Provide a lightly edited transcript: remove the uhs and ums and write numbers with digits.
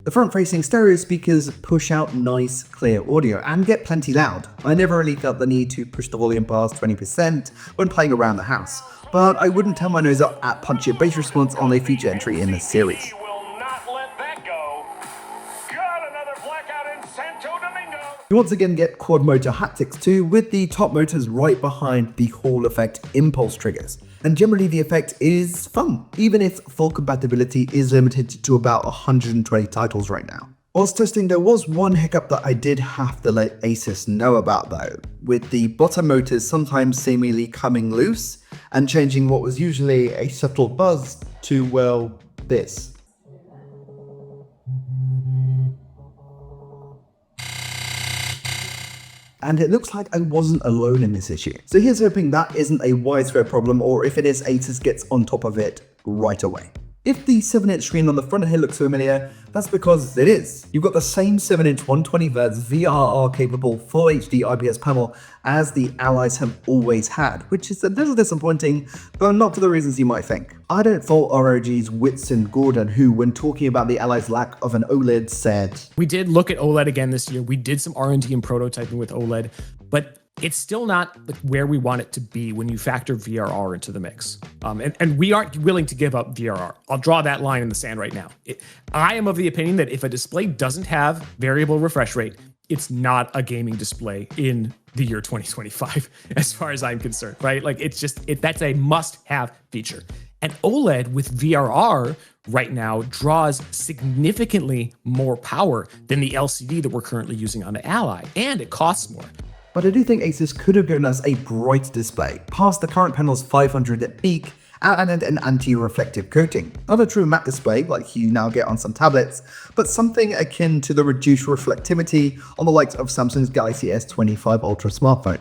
The front-facing stereo speakers push out nice, clear audio and get plenty loud. I never really felt the need to push the volume past 20% when playing around the house, but I wouldn't turn my nose up at punchy bass response on a future entry in the series. You once again get quad motor haptics too, with the top motors right behind the Hall effect impulse triggers. And generally the effect is fun, even if full compatibility is limited to about 120 titles right now. Whilst testing, there was one hiccup that I did have to let Asus know about though, with the bottom motors sometimes seemingly coming loose and changing what was usually a subtle buzz to, well, this. And it looks like I wasn't alone in this issue. So here's hoping that isn't a widespread problem, or if it is, Asus gets on top of it right away. If the 7-inch screen on the front here looks familiar, that's because it is. You've got the same 7-inch 120Hz VRR capable Full HD IPS panel as the Allies have always had, which is a little disappointing, but not for the reasons you might think. I don't fault ROG's Whitson Gordon, who, when talking about the Allies' lack of an OLED, said, "We did look at OLED again this year. We did some R&D and prototyping with OLED, but it's still not where we want it to be when you factor VRR into the mix. And we aren't willing to give up VRR. I'll draw that line in the sand right now. I am of the opinion that if a display doesn't have variable refresh rate, it's not a gaming display in the year 2025, as far as I'm concerned, right? Like that's a must-have feature. And OLED with VRR right now draws significantly more power than the LCD that we're currently using on the Ally, and it costs more. But I do think Asus could have given us a bright display, past the current panel's 500 at peak, and an anti-reflective coating. Not a true matte display like you now get on some tablets, but something akin to the reduced reflectivity on the likes of Samsung's Galaxy S25 Ultra smartphone.